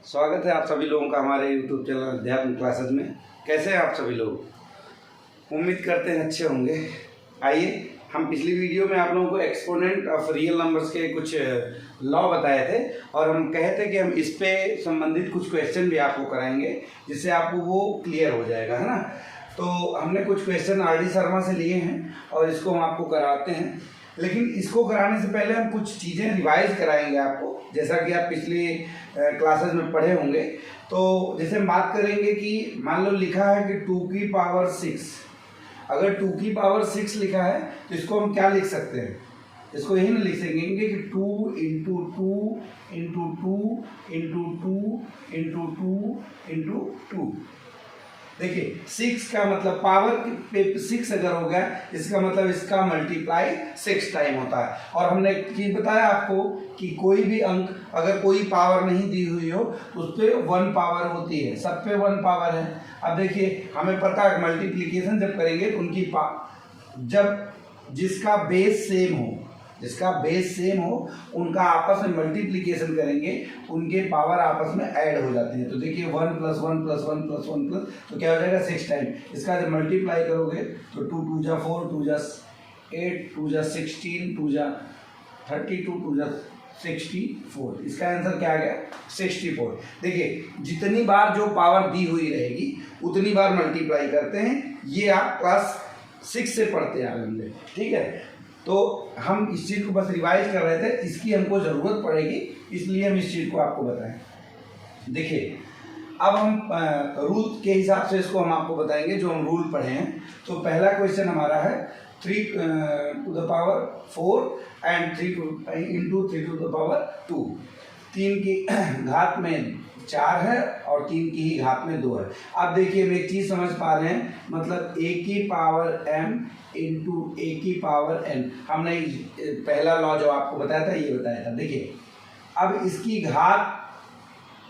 स्वागत है आप सभी लोगों का हमारे YouTube चैनल अध्यात्म क्लासेस में। कैसे हैं आप सभी लोग? उम्मीद करते हैं अच्छे होंगे। आइए, हम पिछली वीडियो में आप लोगों को एक्सपोनेंट ऑफ रियल नंबर्स के कुछ लॉ बताए थे और हम कहे थे कि हम इस पे संबंधित कुछ क्वेश्चन भी आपको कराएंगे जिससे आपको वो क्लियर हो जाएगा, है ना। तो हमने कुछ क्वेश्चन RD शर्मा से लिए हैं और इसको हम आपको कराते हैं, लेकिन इसको कराने से पहले हम कुछ चीज़ें रिवाइज कराएंगे आपको, जैसा कि आप पिछली क्लासेस में पढ़े होंगे। तो जैसे हम बात करेंगे कि मान लो लिखा है कि 2 की पावर 6, अगर 2 की पावर 6 लिखा है तो इसको हम क्या लिख सकते हैं? इसको यही ना लिख सकेंगे कि 2 into 2 into 2 into 2 into 2 into 2। देखिए 6 का मतलब पावर पे 6 अगर हो गया, इसका मतलब इसका मल्टीप्लाई 6 टाइम होता है। और हमने एक चीज़ बताया आपको कि कोई भी अंक अगर कोई पावर नहीं दी हुई हो तो उस पर 1 पावर होती है, सब पे 1 पावर है। अब देखिए हमें पता है मल्टीप्लिकेशन जब करेंगे तो उनकी जब जिसका बेस सेम हो उनका आपस में मल्टीप्लिकेशन करेंगे, उनके पावर आपस में ऐड हो जाते हैं। तो देखिए 1 + 1 + 1 + 1 प्लस तो क्या हो जाएगा 6 टाइम। इसका जब मल्टीप्लाई करोगे तो 2 × 2 = 4, 2 × 8, 2 × 16, 2 × 32, 2 × 64। इसका आंसर क्या आ गया? 64। देखिए जितनी बार जो पावर दी हुई रहेगी उतनी बार मल्टीप्लाई करते हैं। ये आप क्लास 6 से पढ़ते आ रहे होंगे, ठीक है। तो हम इस चीज़ को बस रिवाइज कर रहे थे, इसकी हमको ज़रूरत पड़ेगी, इसलिए हम इस चीज़ को आपको बताएं। देखिए अब हम रूल के हिसाब से इसको हम आपको बताएंगे जो हम रूल पढ़े हैं। तो पहला क्वेश्चन हमारा है 3 to the power 4 and 3 into 3 to the power 2। 3 की घात में 4 है और 3 की ही घात में 2 है। अब देखिए हम एक चीज़ समझ पा रहे हैं, मतलब a की पावर m इंटू a की पावर n। हमने पहला लॉ जो आपको बताया था ये बताया था। देखिए अब इसकी घात,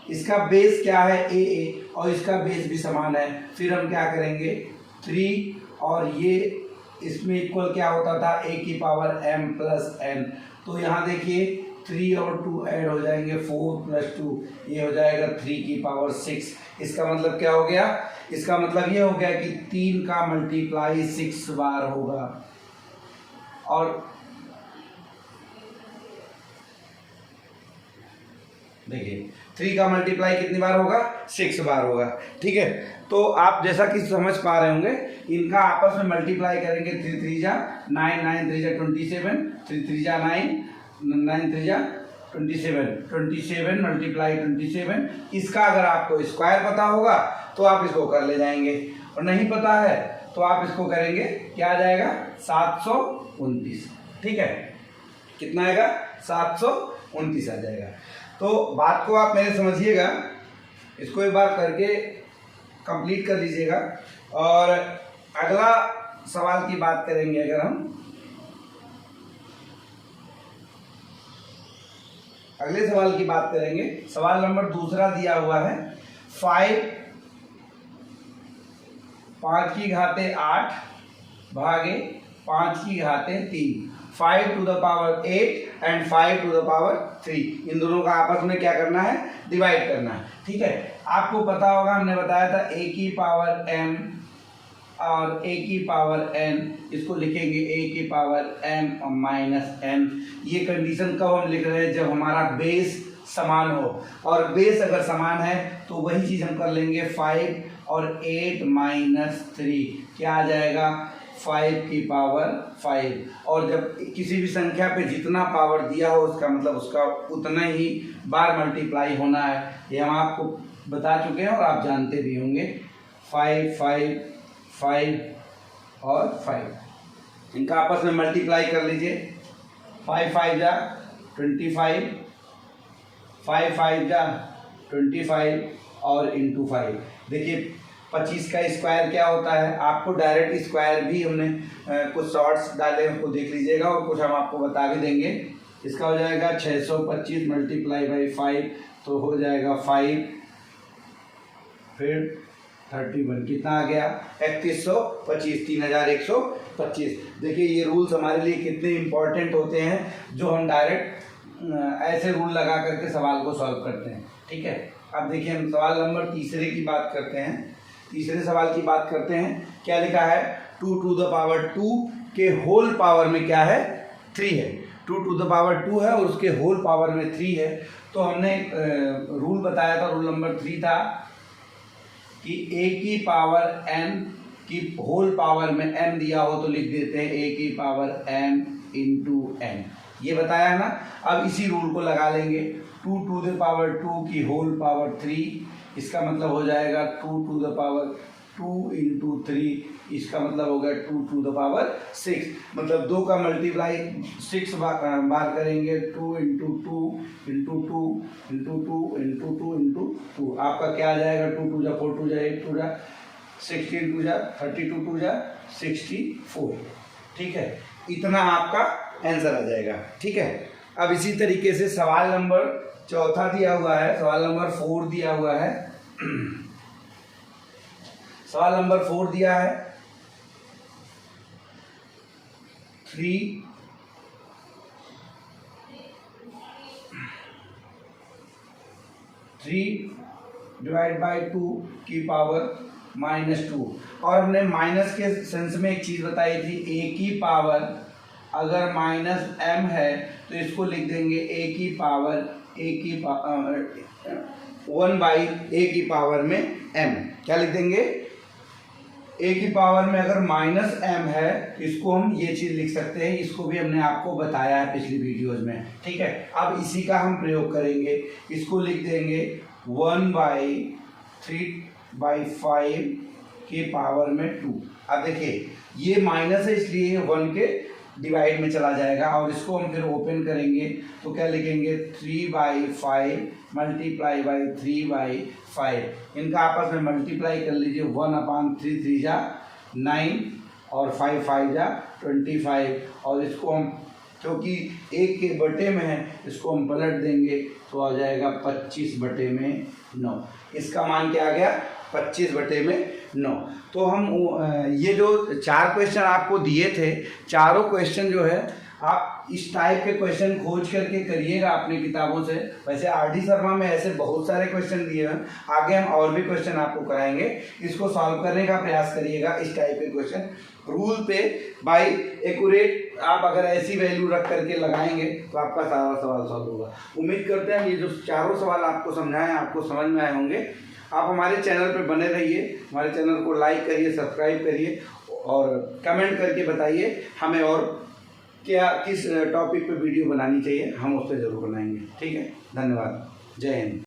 इसका बेस क्या है a और इसका बेस भी समान है। फिर हम क्या करेंगे 3 और ये इसमें इक्वल क्या होता था a की पावर m + n। तो यहाँ देखिए 3 और 2 ऐड हो जाएंगे, 4 + 2 ये हो जाएगा 3 की पावर 6। इसका मतलब क्या हो गया? इसका मतलब ये हो गया कि 3 का मल्टीप्लाई 6 बार होगा। और देखिए 3 का मल्टीप्लाई कितनी बार होगा? 6 बार होगा, ठीक है। तो आप जैसा कि समझ पा रहे होंगे, इनका आपस में मल्टीप्लाई करेंगे। 3 × 3 = 9, 9 × 3 = 27, 3 × 3 = 9, 9 × 3 = 27, 27 × 27। इसका अगर आपको स्क्वायर पता होगा तो आप इसको कर ले जाएंगे, और नहीं पता है तो आप इसको करेंगे, क्या आ जाएगा? 729, ठीक है। कितना आएगा? 729 आ जाएगा। तो बात को आप मेरे समझिएगा, इसको एक बार करके कंप्लीट कर लीजिएगा। और अगला सवाल की बात करेंगे, अगर हम अगले सवाल की बात करेंगे, सवाल नंबर दूसरा दिया हुआ है 5 की घातें 8 भागे 5 की घातें 3। 5 to the power 8 and 5 to the power 3, इन दोनों का आपस में क्या करना है? डिवाइड करना है, ठीक है। आपको पता होगा, हमने बताया था a की पावर m और a की पावर n, इसको लिखेंगे a की पावर m और -n। ये कंडीशन कब हम लिख रहे हैं? जब हमारा बेस समान हो, और बेस अगर समान है तो वही चीज़ हम कर लेंगे। 5 और 8 - 3 क्या आ जाएगा? 5 की पावर 5। और जब किसी भी संख्या पे जितना पावर दिया हो उसका मतलब उसका उतना ही बार मल्टीप्लाई होना है। ये हम आपको बता चुके हैं और आप जानते भी होंगे। 5 5 5 और 5, इनका आपस में मल्टीप्लाई कर लीजिए। 5 5 = 25, 5 5 = 25 और इंटू 5। देखिए 25 का स्क्वायर क्या होता है? आपको डायरेक्ट स्क्वायर भी हमने कुछ शॉर्ट्स डाले, उसको देख लीजिएगा, और कुछ हम आपको बता भी देंगे। इसका हो जाएगा 625 × 5, तो हो जाएगा 5, फिर 31, कितना आ गया? 3125, 3125। देखिए ये रूल्स हमारे लिए कितने इम्पोर्टेंट होते हैं, जो हम डायरेक्ट ऐसे रूल लगा करके सवाल को सॉल्व करते हैं, ठीक है। अब देखिए हम सवाल नंबर तीसरे की बात करते हैं। तीसरे सवाल की बात करते हैं। क्या लिखा है? 2 to the power 2 के होल पावर में क्या है? 3 है। 2 to the power 2 है और उसके होल पावर में 3 है। तो हमने रूल बताया था, रूल नंबर 3 था कि a की पावर n की होल पावर में m दिया हो तो लिख देते हैं a की पावर m इंटू n, ये बताया है ना। अब इसी रूल को लगा लेंगे। 2 to the power 2 की होल पावर 3, इसका मतलब हो जाएगा 2 to the power 2 इंटू 3, इसका मतलब हो गया 2 to the power 6। मतलब 2 का मल्टीप्लाई 6 बार करेंगे, 2 into 2 into 2 into 2 into 2 into 2, आपका क्या आ जाएगा? 2 2 जा 4 2 जा 8 2 जा 16 2 जा 32 2 जा 64। ठीक है, इतना आपका आंसर आ जाएगा। ठीक है, अब इसी तरीके से सवाल नंबर चौथा दिया हुआ है, सवाल नंबर 4 दिया हुआ है। सवाल नंबर 4 दिया है 3 डिवाइड बाई 2 की पावर -2, और हमने माइनस के सेंस में एक चीज़ बताई थी, a की पावर अगर -m है तो इसको लिख देंगे a की पावर 1/a की पावर में m। क्या लिख देंगे? a की पावर में अगर -m है तो इसको हम ये चीज़ लिख सकते हैं, इसको भी हमने आपको बताया है पिछली वीडियोज में। ठीक है, अब इसी का हम प्रयोग करेंगे, इसको लिख देंगे 1/3/5 के पावर में 2। अब देखिए ये माइनस है इसलिए 1 के डिवाइड में चला जाएगा, और इसको हम फिर ओपन करेंगे तो क्या लिखेंगे? 3/5 मल्टीप्लाई बाई 3/5, इनका आपस में मल्टीप्लाई कर लीजिए। 1/3 3 जा 9 और 5 5 जा 25, और इसको हम क्योंकि 1 के बटे में है इसको हम पलट देंगे तो आ जाएगा 25/9। इसका मान क्या आ गया? 25/9। तो हम ये जो 4 क्वेश्चन आपको दिए थे, चारों क्वेश्चन जो है आप इस टाइप के क्वेश्चन खोज करके करिएगा अपनी किताबों से। वैसे RD शर्मा में ऐसे बहुत सारे क्वेश्चन दिए हैं, आगे हम और भी क्वेश्चन आपको कराएंगे, इसको सॉल्व करने का प्रयास करिएगा। इस टाइप के क्वेश्चन रूल पे बाय एक्यूरेट आप अगर ऐसी वैल्यू रख करके लगाएंगे तो आपका सारा सवाल सॉल्व होगा। उम्मीद करते हैं ये जो चारों सवाल आपको समझाएं आपको समझ में आए होंगे। आप हमारे चैनल पे बने रहिए, हमारे चैनल को लाइक करिए, सब्सक्राइब करिए और कमेंट करके बताइए हमें और क्या किस टॉपिक पे वीडियो बनानी चाहिए, हम उस पर ज़रूर बनाएंगे। ठीक है, धन्यवाद, जय हिंद।